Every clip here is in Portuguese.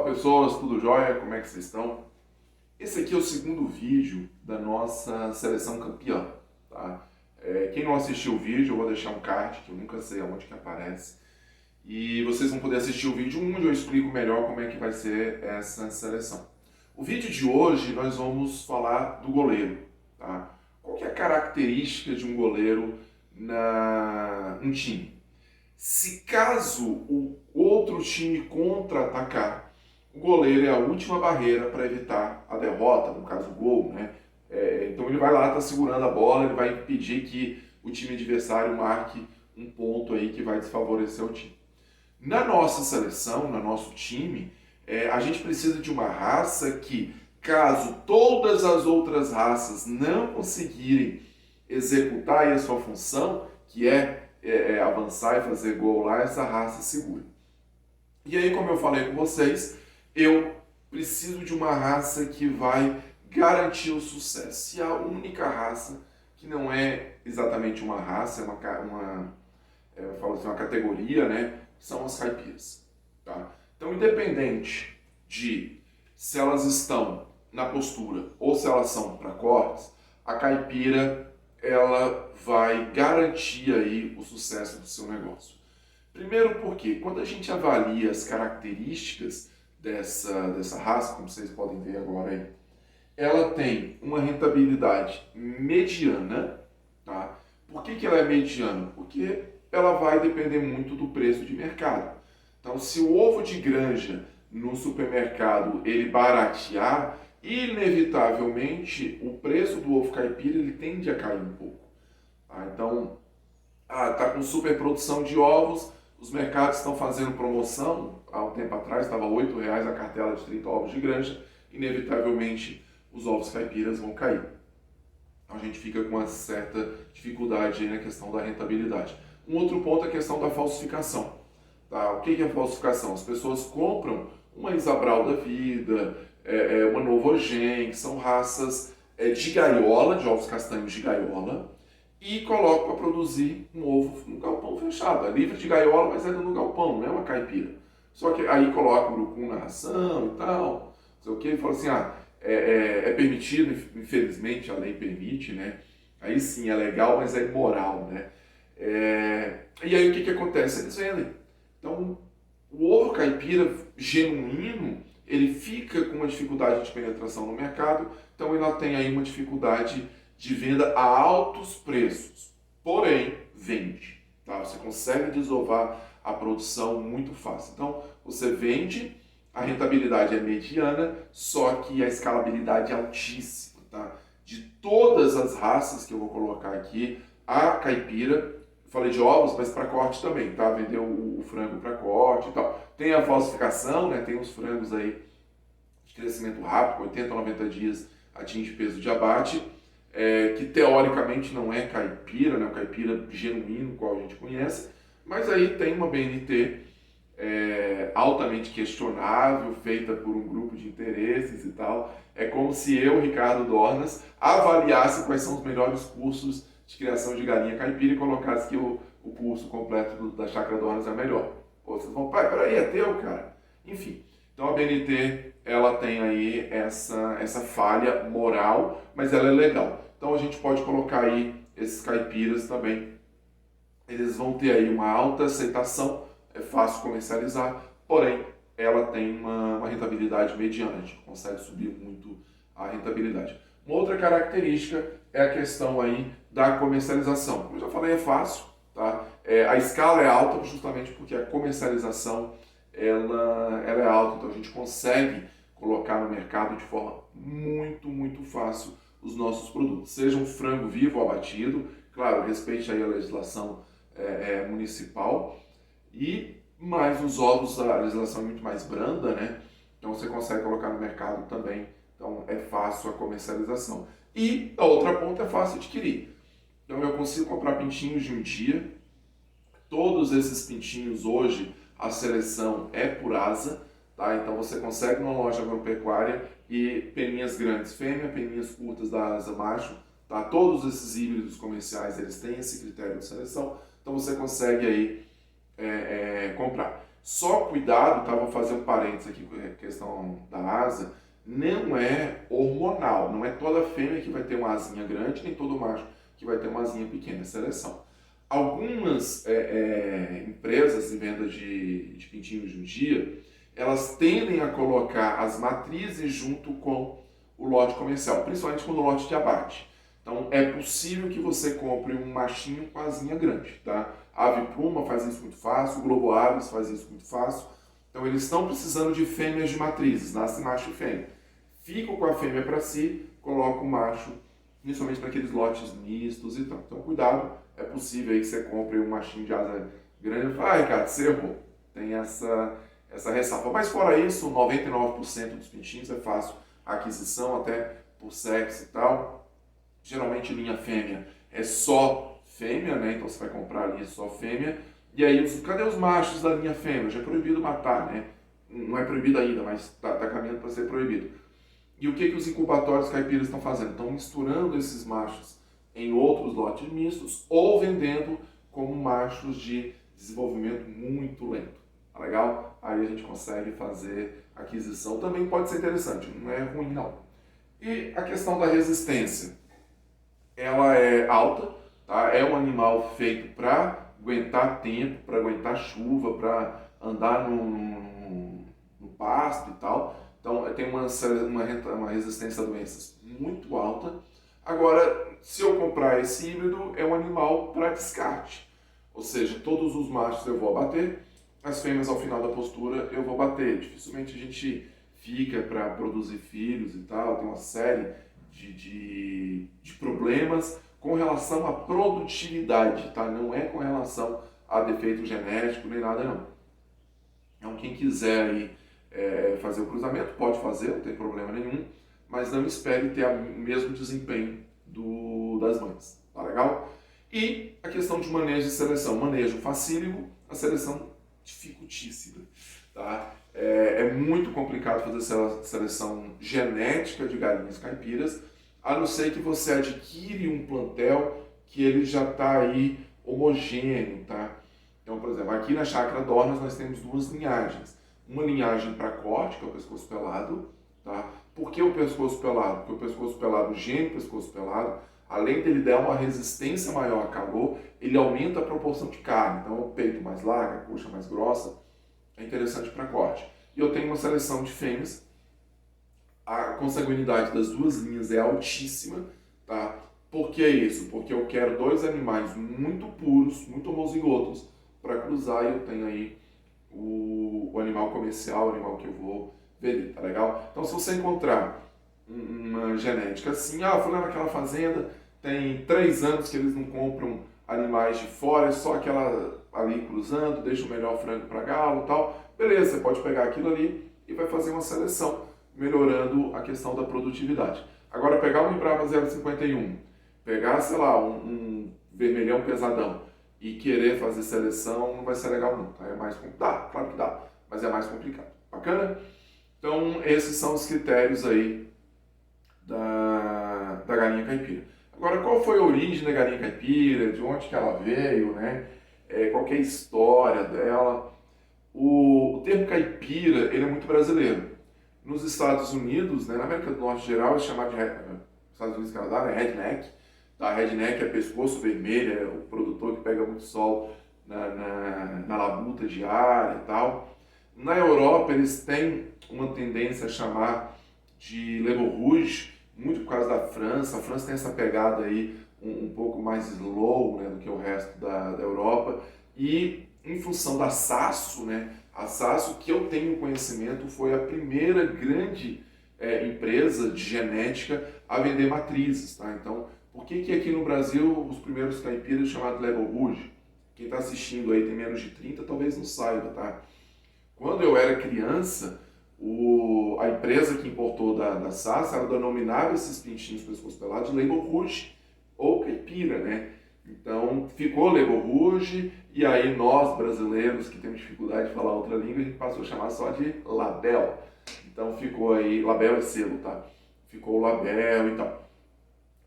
Fala pessoas, tudo jóia? Como é que vocês estão? Esse aqui é o segundo vídeo da nossa seleção campeã, tá? Quem não assistiu o vídeo, eu vou deixar um card que eu nunca sei aonde que aparece. E vocês vão poder assistir o vídeo 1, onde eu explico melhor como é que vai ser essa seleção. O vídeo de hoje nós vamos falar do goleiro, tá? Qual que é a característica de um goleiro num time? Se caso o outro time contra-atacar, o goleiro é a última barreira para evitar a derrota, no caso o gol, né? Então ele vai lá, está segurando a bola, ele vai impedir que o time adversário marque um ponto aí que vai desfavorecer o time. Na nossa seleção, no nosso time, a gente precisa de uma raça que, caso todas as outras raças não conseguirem executar aí a sua função, que avançar e fazer gol lá, essa raça segura. E aí, como eu falei com vocês, eu preciso de uma raça que vai garantir o sucesso. E a única raça que não é exatamente uma raça, eu falo assim, uma categoria, né? São as caipiras. Tá? Então, independente de se elas estão na postura ou se elas são para cortes, a caipira ela vai garantir aí o sucesso do seu negócio. Primeiro porque quando a gente avalia as características dessa raça, como vocês podem ver agora aí, ela tem uma rentabilidade mediana, tá? Por que ela é mediana? Porque ela vai depender muito do preço de mercado. Então, se o ovo de granja no supermercado ele baratear, inevitavelmente o preço do ovo caipira ele tende a cair um pouco. Tá? Então, está com superprodução de ovos, os mercados estão fazendo promoção, há um tempo atrás estava R$ 8,00 a cartela de 30 ovos de granja, inevitavelmente os ovos caipiras vão cair. Então a gente fica com uma certa dificuldade aí na questão da rentabilidade. Um outro ponto é a questão da falsificação. Tá? O que é falsificação? As pessoas compram uma Isabral da vida, uma Novogen, que são raças de gaiola, de ovos castanhos de gaiola, e colocam para produzir um ovo no galpão fechado. É livre de gaiola, mas é no galpão, não é uma caipira. Só que aí coloca o urucum na ração e tal, não sei o que, e fala assim, é permitido, infelizmente a lei permite, né? Aí sim, é legal, mas é imoral, né? E aí o que acontece? Eles vendem. Então, o ovo caipira genuíno, ele fica com uma dificuldade de penetração no mercado, então ele tem aí uma dificuldade de venda a altos preços, porém vende. Tá? Você consegue desovar a produção muito fácil. Então você vende, a rentabilidade é mediana, só que a escalabilidade é altíssima. Tá? De todas as raças que eu vou colocar aqui, a caipira, falei de ovos, mas para corte também, tá? Vender o frango para corte e tal. Tem a falsificação, né? Tem os frangos aí de crescimento rápido, 80 a 90 dias atinge peso de abate. Que teoricamente não é caipira, né? O caipira genuíno, qual a gente conhece, mas aí tem uma BNT altamente questionável, feita por um grupo de interesses e tal. É como se eu, Ricardo Dornas, avaliasse quais são os melhores cursos de criação de galinha caipira e colocasse que o curso completo da Chácara Dornas é melhor. Ou vocês vão, pai, peraí, é teu, cara? Enfim, então a BNT ela tem aí essa falha moral, mas ela é legal. Então a gente pode colocar aí esses caipiras também. Eles vão ter aí uma alta aceitação, é fácil comercializar, porém ela tem uma rentabilidade mediana, a gente consegue subir muito a rentabilidade. Uma outra característica é a questão aí da comercialização. Como eu já falei, é fácil, tá? A escala é alta justamente porque a comercialização ela é alta, então a gente consegue colocar no mercado de forma muito, muito fácil os nossos produtos. Seja um frango vivo ou abatido, claro, respeite aí a legislação municipal, e mais os ovos, a legislação é muito mais branda, né? Então você consegue colocar no mercado também, então é fácil a comercialização. E a outra ponta é fácil adquirir. Então eu consigo comprar pintinhos de um dia, todos esses pintinhos hoje, a seleção é por asa, tá? Então você consegue numa loja agropecuária e peninhas grandes fêmea, peninhas curtas da asa macho, tá? Todos esses híbridos comerciais eles têm esse critério de seleção, então você consegue aí comprar. Só cuidado, tá? Vou fazer um parênteses aqui com a questão da asa, não é hormonal, não é toda fêmea que vai ter uma asinha grande, nem todo macho que vai ter uma asinha pequena, é seleção. Algumas empresas de venda de pintinhos de um dia, elas tendem a colocar as matrizes junto com o lote comercial, principalmente quando o lote de abate. Então é possível que você compre um machinho com asinha grande, tá? A Ave Pluma faz isso muito fácil, o Globo Aves faz isso muito fácil. Então eles estão precisando de fêmeas de matrizes, nasce macho e fêmea. Ficam com a fêmea para si, colocam o macho, principalmente naqueles lotes mistos e tal. Então cuidado, é possível aí que você compre um machinho de asa grande e fala, ai cara, você errou. Tem essa ressalva. Mas fora isso, 99% dos pintinhos é fácil a aquisição, até por sexo e tal. Geralmente linha fêmea é só fêmea, né? Então você vai comprar ali só fêmea. E aí, cadê os machos da linha fêmea? Já é proibido matar, né? Não é proibido ainda, mas tá caminhando para ser proibido. E o que os incubatórios caipiras estão fazendo? Estão misturando esses machos em outros lotes mistos ou vendendo como machos de desenvolvimento muito lento. Tá legal? Aí a gente consegue fazer aquisição. Também pode ser interessante, não é ruim não. E a questão da resistência. Ela é alta, tá? É um animal feito para aguentar tempo, para aguentar chuva, para andar no pasto e tal. Então tem uma resistência a doenças muito alta. Agora, se eu comprar esse híbrido, é um animal para descarte. Ou seja, todos os machos eu vou abater, as fêmeas ao final da postura eu vou bater. Dificilmente a gente fica para produzir filhos e tal, tem uma série de problemas com relação à produtividade, tá? Não é com relação a defeito genético nem nada não. Então quem quiser aí fazer o cruzamento pode fazer, não tem problema nenhum, mas não espere ter o mesmo desempenho das mães, tá legal? E a questão de manejo e seleção, manejo facílimo, a seleção dificultíssima, tá? É muito complicado fazer seleção genética de galinhas caipiras, a não ser que você adquire um plantel que ele já está aí homogêneo, tá? Então, por exemplo, aqui na Chácara Dornas nós temos duas linhagens. Uma linhagem para corte, que é o pescoço pelado, tá? Por que o pescoço pelado? Porque o pescoço pelado, o gene pescoço pelado, além dele dar uma resistência maior a calor, ele aumenta a proporção de carne. Então, o peito mais largo, a coxa mais grossa, é interessante para corte. E eu tenho uma seleção de fêmeas. A consanguinidade das duas linhas é altíssima, tá? Por que isso? Porque eu quero dois animais muito puros, muito homozigotos, para cruzar e eu tenho aí o animal comercial, o animal que eu vou vender, tá legal? Então, se você encontrar uma genética assim, foi lá naquela fazenda, tem 3 anos que eles não compram animais de fora, é só aquela ali cruzando, deixa o melhor frango para galo e tal, beleza, você pode pegar aquilo ali e vai fazer uma seleção, melhorando a questão da produtividade. Agora, pegar um Embrapa 051, pegar, sei lá, um vermelhão pesadão e querer fazer seleção, não vai ser legal não, tá? É mais complicado, claro que dá, mas é mais complicado. Bacana? Então, esses são os critérios aí da galinha caipira. Agora, qual foi a origem da galinha caipira, de onde que ela veio, né? Qual que é a história dela? O termo caipira, ele é muito brasileiro. Nos Estados Unidos, né, na América do Norte em geral, é chamado de Estados Unidos e Canadá, né, redneck. Tá? Redneck é pescoço vermelho, é o produtor que pega muito sol na labuta diária e tal. Na Europa, eles têm uma tendência a chamar de Lebo Rouge, muito por causa da França. A França tem essa pegada aí um pouco mais slow, né, do que o resto da Europa. E em função da Sasso, né, a Sasso, que eu tenho conhecimento, foi a primeira grande empresa de genética a vender matrizes. Tá? Então, por que aqui no Brasil os primeiros caipiras chamados Lebo Rouge? Quem está assistindo aí tem menos de 30, talvez não saiba, tá? Quando eu era criança, a empresa que importou da Sasso, ela denominava esses pintinhos pescoço pelado de Lebo Rouge ou caipira, né? Então ficou Lebo Rouge e aí nós brasileiros que temos dificuldade de falar outra língua, a gente passou a chamar só de Label. Então ficou aí, Label é selo, tá? Ficou Label e tal.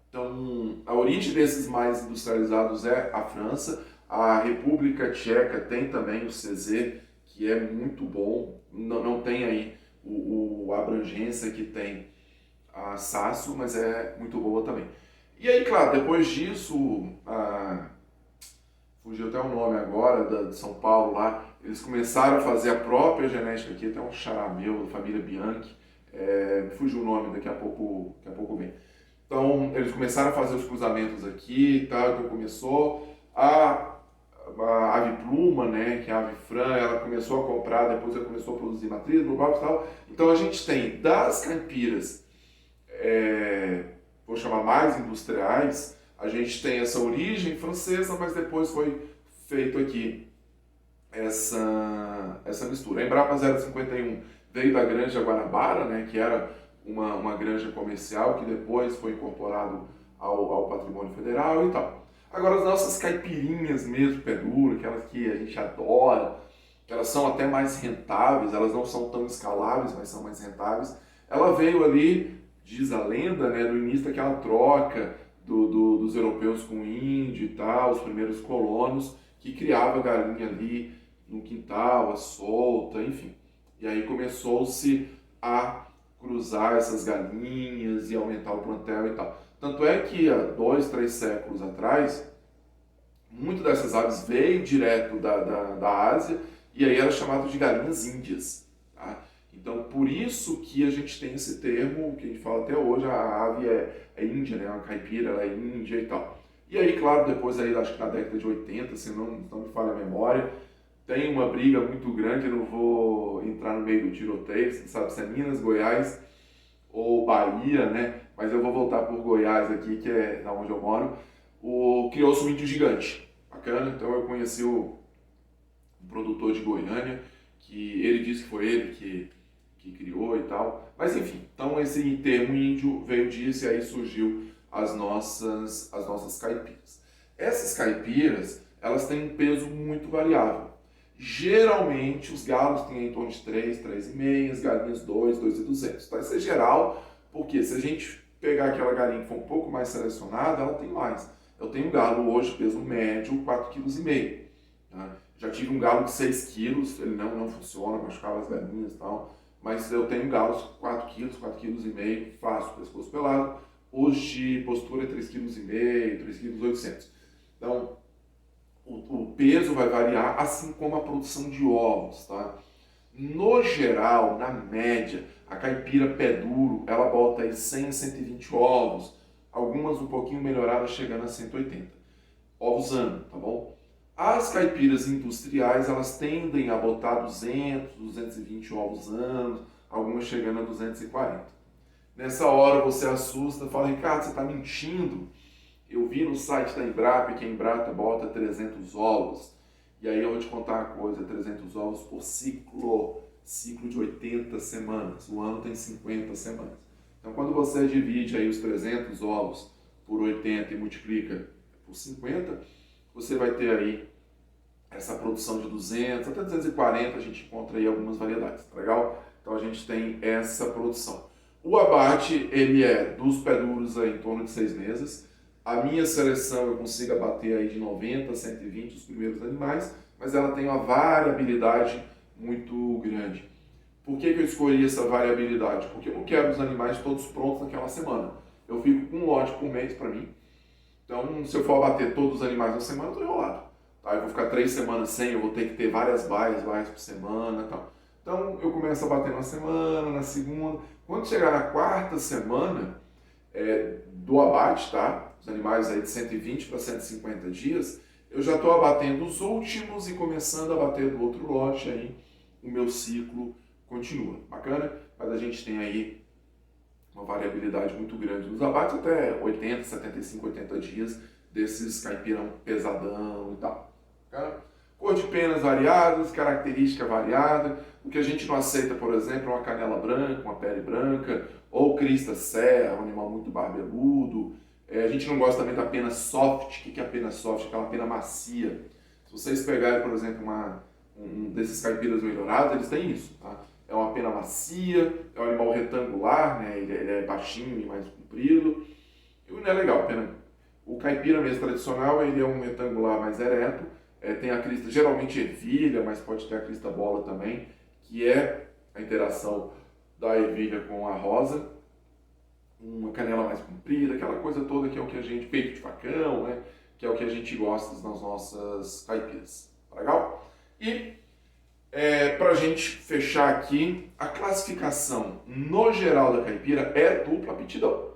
Então a origem desses mais industrializados é a França, a República Tcheca tem também o CZ, que é muito bom, não tem aí a abrangência que tem a Sasso, mas é muito boa também. E aí, claro, depois disso, fugiu até o nome agora, de São Paulo lá, eles começaram a fazer a própria genética aqui, até um xará meu, da família Bianchi, fugiu o nome, daqui a pouco vem. Então, eles começaram a fazer os cruzamentos aqui e tal, então começou a ave pluma, né, que é a ave fran, ela começou a comprar, depois ela começou a produzir matriz, e tal. Então a gente tem das caipiras, vou chamar mais industriais, a gente tem essa origem francesa, mas depois foi feito aqui essa mistura. A Embrapa 051 veio da Granja Guanabara, né, que era uma granja comercial que depois foi incorporado ao patrimônio federal e tal. Agora as nossas caipirinhas mesmo, pé duro, aquelas que a gente adora, elas são até mais rentáveis, elas não são tão escaláveis, mas são mais rentáveis. Ela veio ali, diz a lenda, né, no início daquela troca dos europeus com o índio e tal, os primeiros colonos, que criava galinha ali no quintal, a solta, enfim. E aí começou-se a cruzar essas galinhas e aumentar o plantel e tal. Tanto é que há 2, 3 séculos atrás, muito dessas aves veio direto da Ásia e aí era chamado de galinhas índias. Tá? Então, por isso que a gente tem esse termo, que a gente fala até hoje, a ave é índia, né? Uma caipira, ela é índia e tal. E aí, claro, depois aí, acho que na década de 80, se não me falha a memória, tem uma briga muito grande, eu não vou entrar no meio do tiroteio, você sabe se é Minas, Goiás ou Bahia, né? Mas eu vou voltar por Goiás aqui, que é da onde eu moro. Criou-se um índio gigante, bacana. Então eu conheci um produtor de Goiânia, que ele disse que foi ele que criou e tal. Mas enfim, então esse termo índio veio disso e aí surgiu as nossas caipiras. Essas caipiras, elas têm um peso muito variável. Geralmente os galos têm em torno de 3, 3,5, as galinhas 2, 2,200. Tá? Isso é geral, porque se a gente pegar aquela galinha que for um pouco mais selecionada, ela tem mais. Eu tenho um galo hoje, peso médio, 4,5 kg. Tá? Já tive um galo de 6 kg, ele não funciona, machucava as galinhas e tal. Mas eu tenho galos 4 kg, 4,5 kg, fácil, pescoço pelado. Os de postura é 3,5 kg, 3,8 kg. Então, o peso vai variar, assim como a produção de ovos, tá? No geral, na média, a caipira pé duro, ela bota aí 100 a 120 ovos, algumas um pouquinho melhoradas, chegando a 180 ovos ano, tá bom? As caipiras industriais, elas tendem a botar 200, 220 ovos ano, algumas chegando a 240. Nessa hora você assusta, fala, Ricardo, você está mentindo? Eu vi no site da Embrapa que a Embrapa bota 300 ovos. E aí eu vou te contar uma coisa, 300 ovos por ciclo de 80 semanas. O ano tem 50 semanas. Então quando você divide aí os 300 ovos por 80 e multiplica por 50, você vai ter aí essa produção de 200 até 240, a gente encontra aí algumas variedades, tá legal? Então a gente tem essa produção. O abate, ele é dos pé duros aí em torno de 6 meses. A minha seleção eu consigo abater aí de 90 a 120 os primeiros animais, mas ela tem uma variabilidade muito grande. Por que eu escolhi essa variabilidade? Porque eu não quero os animais todos prontos naquela semana. Eu fico com um lote por mês para mim. Então, se eu for abater todos os animais na semana, eu estou enrolado. Tá? Eu vou ficar 3 semanas sem, eu vou ter que ter várias baias por semana e tal. Então, eu começo a bater na semana, na segunda. Quando chegar na 4ª semana do abate, tá? Os animais aí de 120 para 150 dias, eu já estou abatendo os últimos e começando a bater do outro lote, aí o meu ciclo continua. Bacana? Mas a gente tem aí uma variabilidade muito grande nos abates, até 80, 75, 80 dias desses caipirão pesadão e tal. Bacana? Cor de penas variadas, característica variada. O que a gente não aceita, por exemplo, é uma canela branca, uma pele branca, ou crista serra, um animal muito barbeludo. A gente não gosta também da pena soft. O que é a pena soft? Aquela pena macia. Se vocês pegarem, por exemplo, um desses caipiras melhorados, eles têm isso. Tá? É uma pena macia, é um animal retangular, né? Ele é baixinho e mais comprido. E não é legal. O caipira mesmo tradicional, ele é um retangular mais ereto, tem a crista, geralmente ervilha, mas pode ter a crista bola também, que é a interação da ervilha com a rosa. Uma canela mais comprida, aquela coisa toda que é o que a gente, peito de facão, né? Que é o que a gente gosta nas nossas caipiras. Tá legal? E para a gente fechar aqui, a classificação no geral da caipira é dupla aptidão.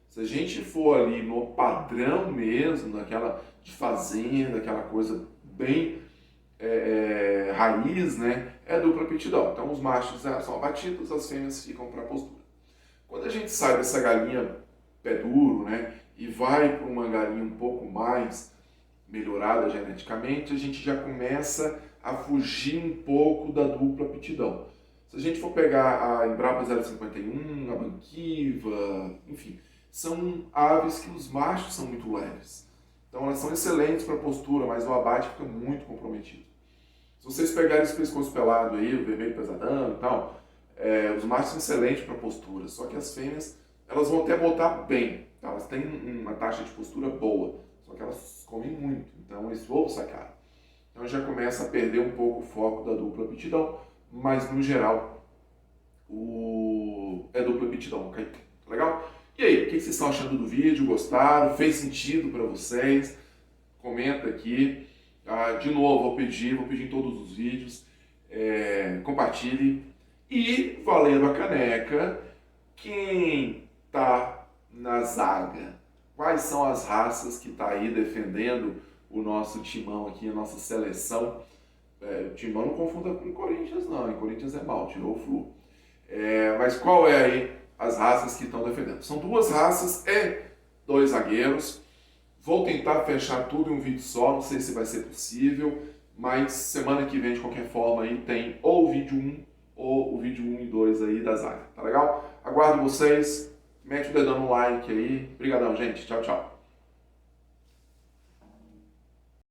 Se a gente for ali no padrão mesmo, daquela de fazenda, aquela coisa bem raiz, né? É dupla aptidão. Então os machos são abatidos, as fêmeas ficam para a postura. Quando a gente sai dessa galinha pé duro, né, e vai para uma galinha um pouco mais melhorada geneticamente, a gente já começa a fugir um pouco da dupla aptidão. Se a gente for pegar a Embrapa 051, a Banquiva, enfim, são aves que os machos são muito leves. Então elas são excelentes para a postura, mas o abate fica muito comprometido. Se vocês pegarem esse pescoço pelado aí, o vermelho pesadão e tal, os machos são excelentes para postura, só que as fêmeas elas vão até botar bem, tá? Elas têm uma taxa de postura boa, só que elas comem muito, então esse ovo sai caro. Então já começa a perder um pouco o foco da dupla aptidão, mas no geral é dupla aptidão, ok? Legal? E aí, o que vocês estão achando do vídeo? Gostaram? Fez sentido para vocês? Comenta aqui. De novo, vou pedir em todos os vídeos, compartilhe. E, valendo a caneca, quem tá na zaga? Quais são as raças que tá aí defendendo o nosso timão aqui, a nossa seleção? Timão não confunda com Corinthians não, em Corinthians é mal, tirou o flu. Mas qual é aí as raças que estão defendendo? São 2 raças e 2 zagueiros. Vou tentar fechar tudo em um vídeo só, não sei se vai ser possível, mas semana que vem, de qualquer forma, aí tem ou o vídeo 1 ou o vídeo 1 e 2 aí da zaga, tá legal? Aguardo vocês, mete o dedão no like aí. Obrigadão, gente. Tchau, tchau.